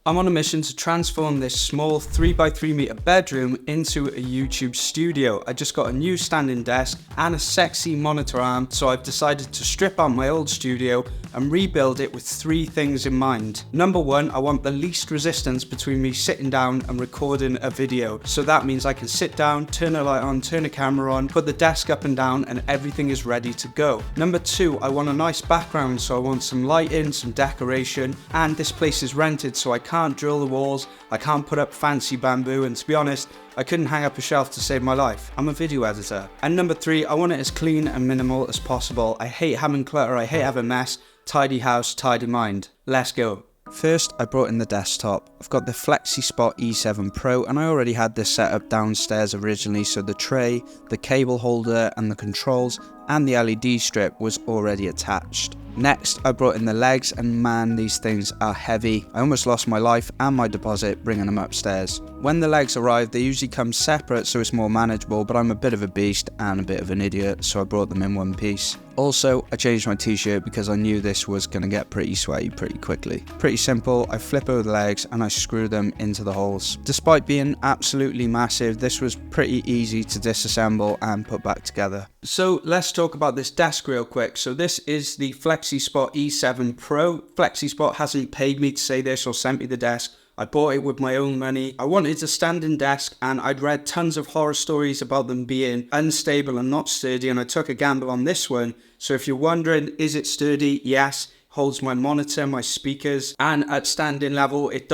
I'm on a mission to transform this small 3x3 meter bedroom into a YouTube studio. I just got a new standing desk and a sexy monitor arm, so I've decided to strip out my old studio and rebuild it with 3 things in mind. Number 1, I want the least resistance between me sitting down and recording a video. So that means I can sit down, turn a light on, turn a camera on, put the desk up and down, and everything is ready to go. Number 2, I want a nice background, so I want some lighting, some decoration, and this place is rented, so I can't drill the walls, I can't put up fancy bamboo, and to be honest, I couldn't hang up a shelf to save my life. I'm a video editor. And number 3, I want it as clean and minimal as possible. I hate having clutter, I hate having mess. Tidy house, tidy mind. Let's go. First, I brought in the desktop. I've got the FlexiSpot E7 Pro, and I already had this set up downstairs originally, so the tray, the cable holder, and the controls, and the LED strip was already attached. Next, I brought in the legs, and man, these things are heavy. I almost lost my life and my deposit bringing them upstairs. When the legs arrive, they usually come separate so it's more manageable, but I'm a bit of a beast and a bit of an idiot, so I brought them in one piece. Also, I changed my t-shirt because I knew this was going to get pretty sweaty pretty quickly. Pretty simple, I flip over the legs and I screw them into the holes. Despite being absolutely massive, this was pretty easy to disassemble and put back together. So let's talk about this desk real quick. So this is the FlexiSpot E7 Pro. FlexiSpot hasn't paid me to say this or sent me the desk. I bought it with my own money. I wanted a standing desk, and I'd read tons of horror stories about them being unstable and not sturdy, and I took a gamble on this one. So if you're wondering, is it sturdy? Yes. Holds my monitor, my speakers, and at standing level, it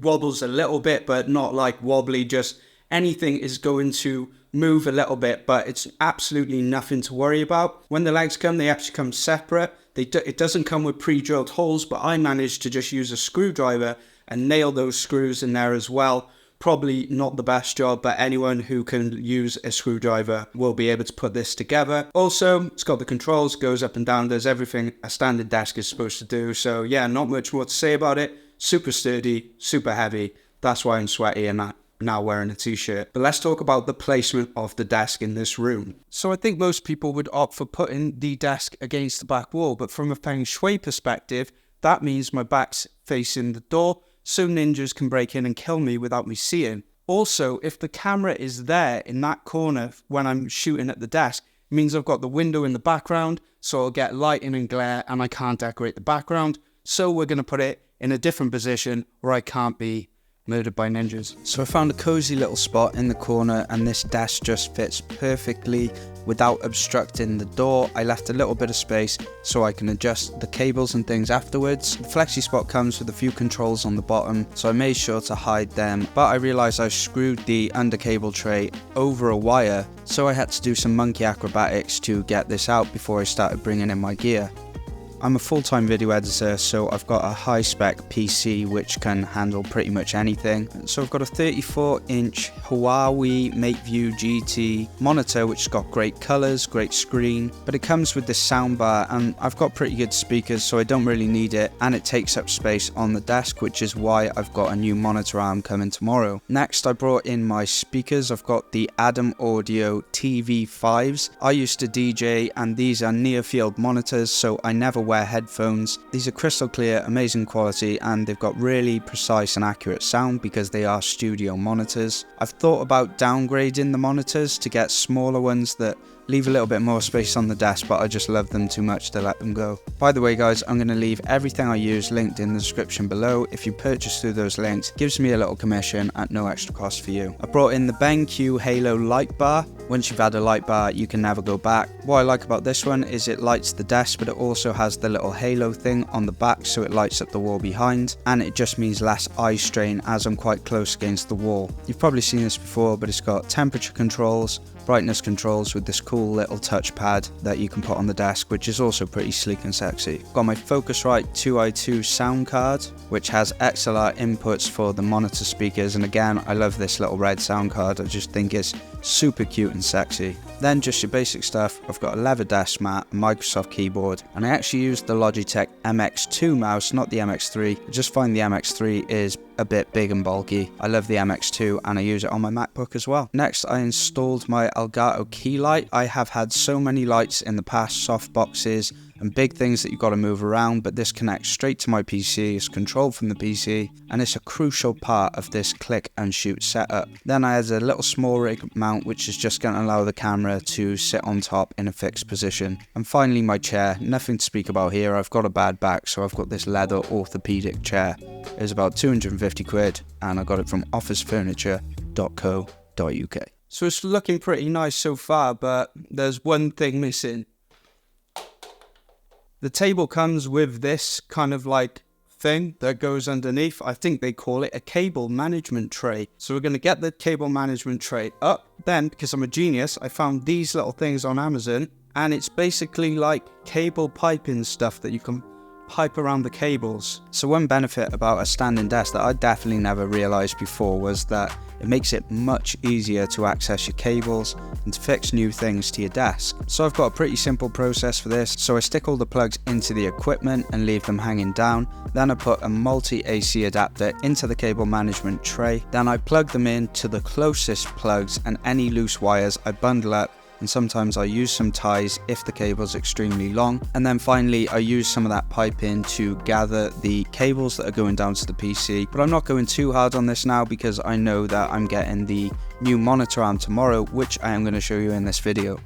wobbles a little bit, but not like wobbly, just anything is going to move a little bit, but it's absolutely nothing to worry about. When the legs come, they actually come separate. It doesn't come with pre-drilled holes, but I managed to just use a screwdriver and nail those screws in there as well. Probably not the best job, but anyone who can use a screwdriver will be able to put this together. Also, it's got the controls, goes up and down, does everything a standard desk is supposed to do. So yeah, not much more to say about it. Super sturdy, super heavy. That's why I'm sweaty and now wearing a t-shirt. But let's talk about the placement of the desk in this room. So I think most people would opt for putting the desk against the back wall, but from a feng shui perspective, that means my back's facing the door, so ninjas can break in and kill me without me seeing. Also, if the camera is there in that corner when I'm shooting at the desk, it means I've got the window in the background, so I'll get lighting and glare and I can't decorate the background. So we're going to put it in a different position where I can't be murdered by ninjas. So I found a cozy little spot in the corner, and this desk just fits perfectly without obstructing the door. I left a little bit of space so I can adjust the cables and things afterwards. The FlexiSpot comes with a few controls on the bottom, so I made sure to hide them, but I realized I screwed the under cable tray over a wire, so I had to do some monkey acrobatics to get this out before I started bringing in my gear. I'm a full-time video editor, so I've got a high-spec PC which can handle pretty much anything. So I've got a 34-inch Huawei MateView GT monitor which has got great colours, great screen, but it comes with this soundbar, and I've got pretty good speakers so I don't really need it, and it takes up space on the desk, which is why I've got a new monitor arm coming tomorrow. Next, I brought in my speakers. I've got the Adam Audio TV5s. I used to DJ, and these are near-field monitors, so I never wear headphones. These are crystal clear, amazing quality, and they've got really precise and accurate sound because they are studio monitors. I've thought about downgrading the monitors to get smaller ones that leave a little bit more space on the desk, but I just love them too much to let them go. By the way guys, I'm going to leave everything I use linked in the description below. If you purchase through those links, it gives me a little commission at no extra cost for you. I brought in the BenQ Halo light bar. Once you've had a light bar, you can never go back. What I like about this one is it lights the desk, but it also has the little halo thing on the back, so it lights up the wall behind, and it just means less eye strain as I'm quite close against the wall. You've probably seen this before, but it's got temperature controls, brightness controls with this cool little touchpad that you can put on the desk, which is also pretty sleek and sexy. Got my Focusrite 2i2 sound card, which has XLR inputs for the monitor speakers, and again, I love this little red sound card. I just think it's super cute and sexy. Then just your basic stuff. I've got a leather desk mat, a Microsoft keyboard, and I actually used the Logitech MX2 mouse, not the MX3. I just find the MX3 is a bit big and bulky. I love the MX2 and I use it on my MacBook as well. Next, I installed my Elgato key light. I have had so many lights in the past, soft boxes, and big things that you've got to move around, but this connects straight to my PC, it's controlled from the PC, and it's a crucial part of this click and shoot setup. Then I added a little small rig mount, which is just going to allow the camera to sit on top in a fixed position. And finally my chair, nothing to speak about here. I've got a bad back, so I've got this leather orthopedic chair. It was about 250 quid, and I got it from officefurniture.co.uk. So it's looking pretty nice so far, but there's one thing missing. The table comes with this kind of like thing that goes underneath. I think they call it a cable management tray. So we're going to get the cable management tray up. Then, because I'm a genius, I found these little things on Amazon, and it's basically like cable piping stuff that you can pipe around the cables. So one benefit about a standing desk that I definitely never realized before was that it makes it much easier to access your cables and to fix new things to your desk. So I've got a pretty simple process for this. So I stick all the plugs into the equipment and leave them hanging down. Then I put a multi-AC adapter into the cable management tray. Then I plug them in to the closest plugs, and any loose wires I bundle up, and sometimes I use some ties if the cable's extremely long. And then finally I use some of that piping to gather the cables that are going down to the PC. But I'm not going too hard on this now because I know that I'm getting the new monitor arm tomorrow, which I am going to show you in this video.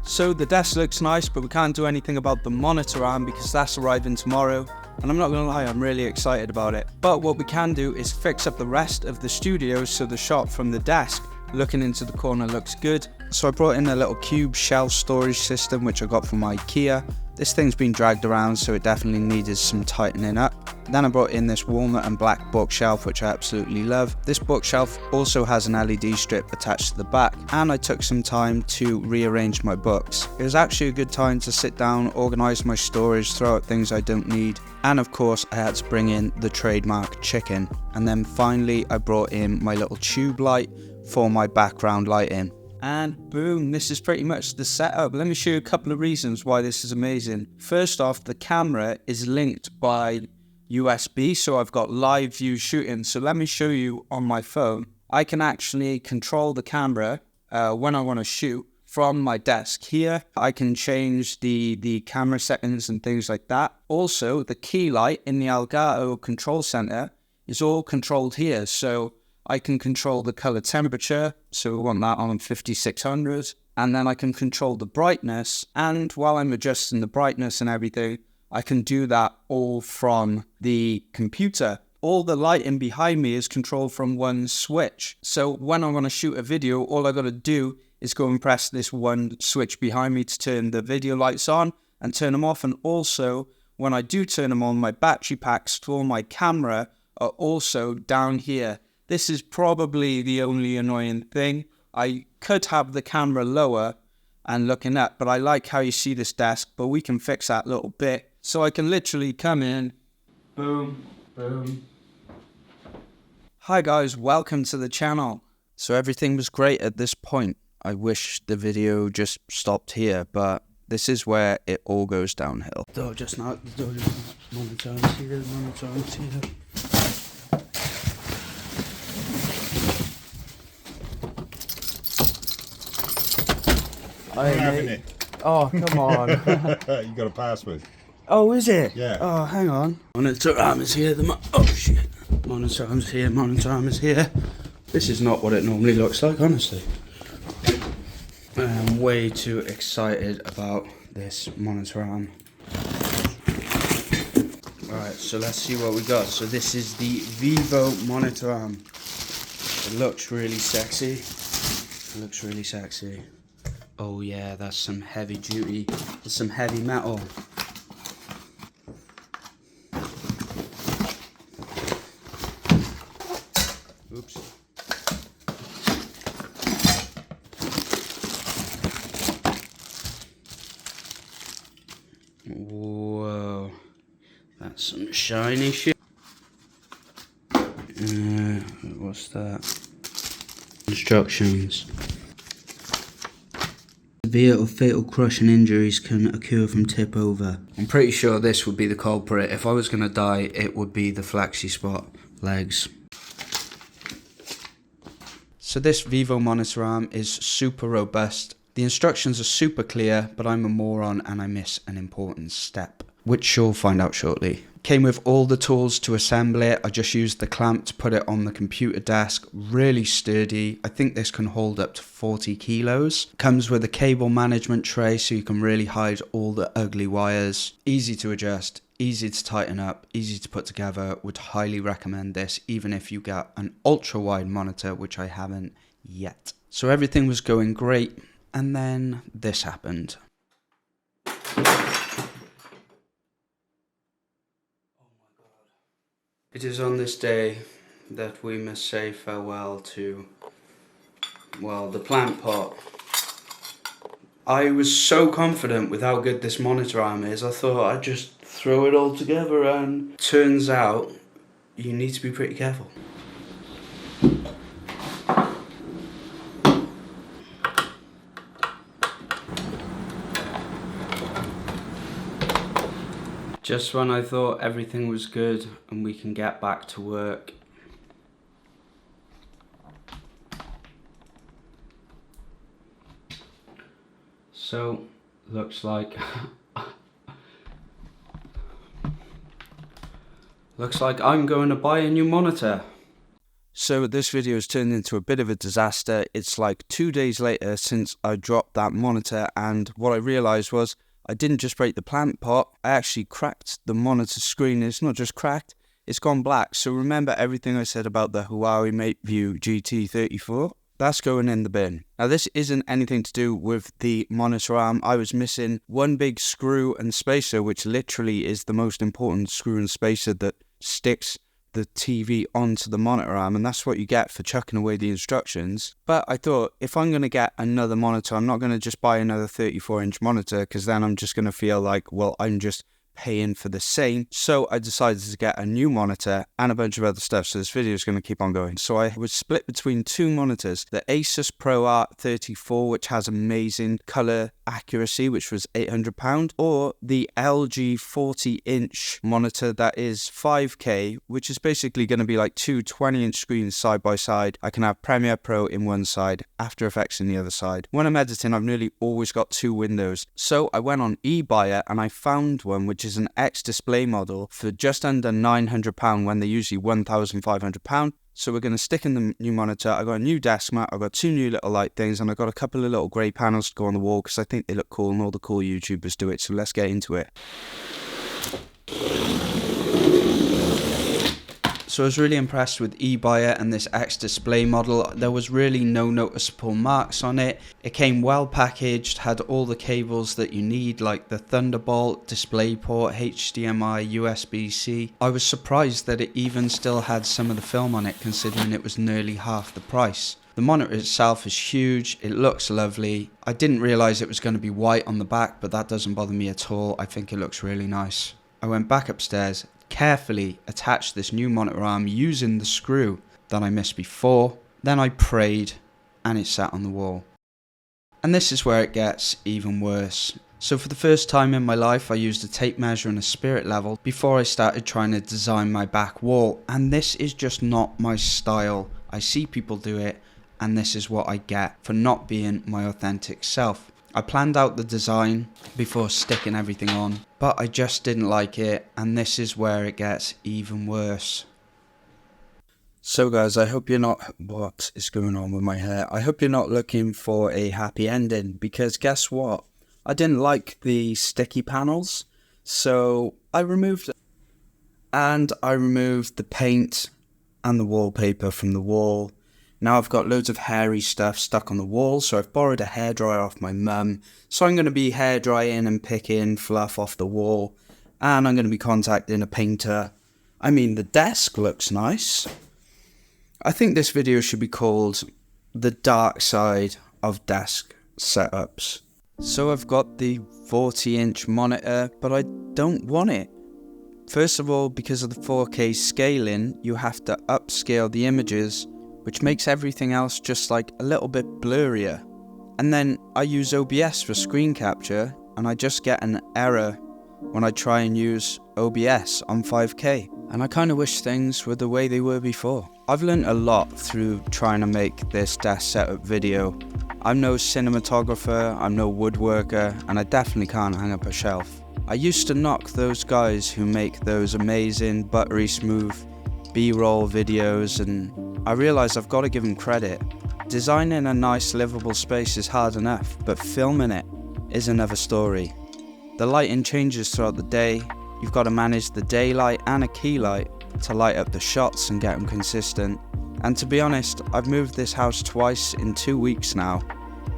So the desk looks nice, but we can't do anything about the monitor arm because that's arriving tomorrow. And I'm not gonna lie, I'm really excited about it. But what we can do is fix up the rest of the studio so the shot from the desk looking into the corner looks good. So I brought in a little cube shelf storage system which I got from IKEA. This thing's been dragged around, so it definitely needed some tightening up. Then I brought in this walnut and black bookshelf, which I absolutely love. This bookshelf also has an LED strip attached to the back, and I took some time to rearrange my books. It was actually a good time to sit down, organise my storage, throw out things I don't need, and of course I had to bring in the trademark chicken. And then finally I brought in my little tube light for my background lighting. And boom, this is pretty much the setup. Let me show you a couple of reasons why this is amazing. First off, the camera is linked by USB, so I've got live view shooting. So let me show you on my phone. I can actually control the camera when I want to shoot from my desk here. I can change the camera settings and things like that. Also, the key light in the Elgato control center is all controlled here. So I can control the color temperature, so we want that on 5600, and then I can control the brightness, and while I'm adjusting the brightness and everything, I can do that all from the computer. All the lighting behind me is controlled from one switch, so when I want to shoot a video, all I got to do is go and press this one switch behind me to turn the video lights on and turn them off. And also, when I do turn them on, my battery packs for my camera are also down here. This is probably the only annoying thing. I could have the camera lower and looking up, but I like how you see this desk, but we can fix that little bit. So I can literally come in, boom, boom. Hi guys, welcome to the channel. So everything was great at this point. I wish the video just stopped here, but this is where it all goes downhill. Door just now, the door just monitors here, monitors here. Having it. Oh, come on. You got a password. Oh, is it? Yeah. Oh, hang on. Monitor arm is here. Oh, shit. Monitor arm's here. Monitor arm is here. This is not what it normally looks like, honestly. I am way too excited about this monitor arm. Alright, so let's see what we got. So this is the Vivo monitor arm. It looks really sexy. It looks really sexy. Oh yeah, that's some heavy duty, that's some heavy metal. Oops. Whoa, that's some shiny shit. What's that? Instructions. Severe or fatal crushing injuries can occur from tip over. I'm pretty sure this would be the culprit. If I was going to die, it would be the flexi spot legs. So this Vivo monitor arm is super robust The instructions are super clear, but I'm a moron and I miss an important step, which you'll find out shortly. Came with all the tools to assemble it. I just used the clamp to put it on the computer desk. Really sturdy. I think this can hold up to 40 kilos. Comes with a cable management tray so you can really hide all the ugly wires. Easy to adjust, easy to tighten up, easy to put together. Would highly recommend this even if you got an ultra wide monitor, which I haven't yet. So everything was going great, and then this happened. It is on this day that we must say farewell to, well, the plant pot. I was so confident with how good this monitor arm is, I thought I'd just throw it all together, and turns out you need to be pretty careful. Just when I thought everything was good and we can get back to work. So, looks like I'm going to buy a new monitor. So this video has turned into a bit of a disaster. It's like 2 days later since I dropped that monitor, and what I realised was I didn't just break the plant pot, I actually cracked the monitor screen. It's not just cracked, it's gone black. So remember everything I said about the Huawei MateView GT34? That's going in the bin. Now this isn't anything to do with the monitor arm. I was missing one big screw and spacer, which literally is the most important screw and spacer that sticks the TV onto the monitor arm, and that's what you get for chucking away the instructions. But I thought, if I'm going to get another monitor, I'm not going to just buy another 34-inch monitor, because then I'm just going to feel like, well, I'm just paying for the same. So I decided to get a new monitor and a bunch of other stuff, so this video is going to keep on going. So I was split between two monitors, the Asus ProArt 34, which has amazing color accuracy, which was £800, or the LG 40-inch monitor that is 5K, which is basically going to be like two 20-inch screens side by side. I can have Premiere Pro in one side, After Effects in the other side. When I'm editing, I've nearly always got two windows. So I went on eBuyer and I found one which is an X display model for just under £900 when they're usually £1,500. So we're going to stick in the new monitor. I got a new desk mat, I got two new little light things, and I got a couple of little grey panels to go on the wall because I think they look cool and all the cool YouTubers do it. So let's get into it. So I was really impressed with eBuyer and this X display model. There was really no noticeable marks on it. It came well packaged, had all the cables that you need, like the Thunderbolt, DisplayPort, HDMI, USB-C. I was surprised that it even still had some of the film on it, considering it was nearly half the price. The monitor itself is huge, it looks lovely. I didn't realise it was going to be white on the back, but that doesn't bother me at all. I think it looks really nice. I went back upstairs, carefully attached this new monitor arm using the screw that I missed before. Then I prayed and it sat on the wall. And this is where it gets even worse. So for the first time in my life, I used a tape measure and a spirit level before I started trying to design my back wall. And this is just not my style. I see people do it, and this is what I get for not being my authentic self. I planned out the design before sticking everything on, but I just didn't like it, and this is where it gets even worse. So guys, I hope you're not... What is going on with my hair? I hope you're not looking for a happy ending, because guess what? I didn't like the sticky panels, so I removed them. And I removed the paint and the wallpaper from the wall. Now I've got loads of hairy stuff stuck on the wall, so I've borrowed a hairdryer off my mum. So I'm going to be hairdrying and picking fluff off the wall. And I'm going to be contacting a painter. I mean, the desk looks nice. I think this video should be called The Dark Side of Desk Setups. So I've got the 40-inch monitor, but I don't want it. First of all, because of the 4K scaling, you have to upscale the images, which makes everything else just like a little bit blurrier. And then I use OBS for screen capture, and I just get an error when I try and use OBS on 5K. And I kind of wish things were the way they were before. I've learned a lot through trying to make this desk setup video, I'm no cinematographer, I'm no woodworker, and I definitely can't hang up a shelf. I used to knock those guys who make those amazing, buttery smooth B-roll videos, and I realised I've got to give them credit. Designing a nice livable space is hard enough, but filming it is another story. The lighting changes throughout the day, you've got to manage the daylight and a key light to light up the shots and get them consistent. And to be honest, I've moved this house twice in 2 weeks now.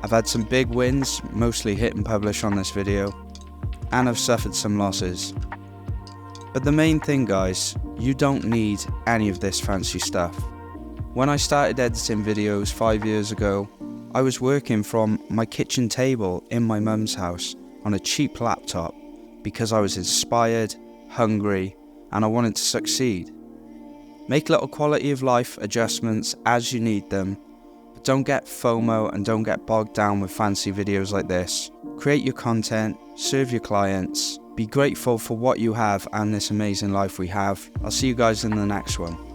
I've had some big wins, mostly hit and publish on this video, and I've suffered some losses. But the main thing, guys, you don't need any of this fancy stuff. When I started editing videos 5 years ago, I was working from my kitchen table in my mum's house on a cheap laptop because I was inspired, hungry, and I wanted to succeed. Make little quality of life adjustments as you need them, but don't get FOMO and don't get bogged down with fancy videos like this. Create your content, serve your clients, be grateful for what you have and this amazing life we have. I'll see you guys in the next one.